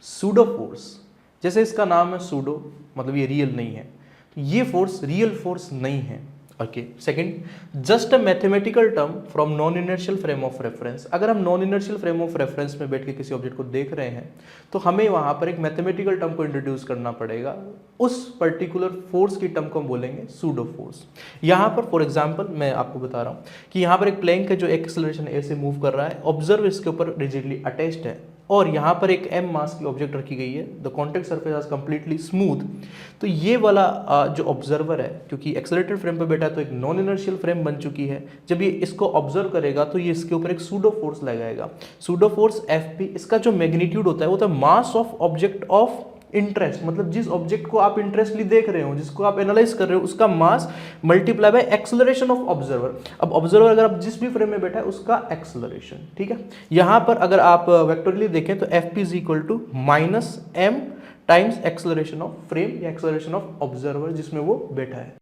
Pseudo force, जैसे इसका नाम है सूडो, मतलब ये रियल नहीं है, तो ये फोर्स रियल फोर्स नहीं है। Okay, second, just a mathematical term from non inertial frame of reference. अगर हम non inertial frame of reference में बैठ के किसी ऑब्जेक्ट को देख रहे हैं तो हमें वहां पर एक मैथमेटिकल टर्म को इंट्रोड्यूस करना पड़ेगा, उस पर्टिकुलर फोर्स की टर्म को हम बोलेंगे सूडो फोर्स। यहां पर फॉर एग्जांपल मैं आपको बता रहा हूं कि यहां पर एक प्लेन है जो एक एक्सेलरेशन ए से मूव कर रहा है, ऑब्जर्व इसके ऊपर रिजिडली अटैच्ड है, और यहाँ पर एक m मास की ऑब्जेक्ट रखी गई है, the contact surface is completely smooth. तो ये वाला जो ऑब्जर्वर है, क्योंकि एक्सेलरेटेड फ्रेम पे बैठा है तो एक नॉन इनर्शियल फ्रेम बन चुकी है, जब ये इसको ऑब्जर्व करेगा तो ये इसके ऊपर एक सूडो फोर्स लगाएगा, सूडो फोर्स Fp। इसका जो मैग्नीट्यूड होता है वो होता है mass of object of interest, मतलब जिस ऑब्जेक्ट को आप इंटरेस्टली देख रहे हो, जिसको आप एनालाइज कर रहे हो, उसका मास multiply by acceleration of observer. अब ऑब्जर्वर अगर आप जिस भी फ्रेम में बैठा है उसका एक्सेलरेशन, ठीक है। यहां पर अगर आप वेक्टोरली देखें तो Fp is equal to minus m times acceleration of frame या एक्सेलरेशन ऑफ ऑब्जर्वर जिसमें वो बैठा है।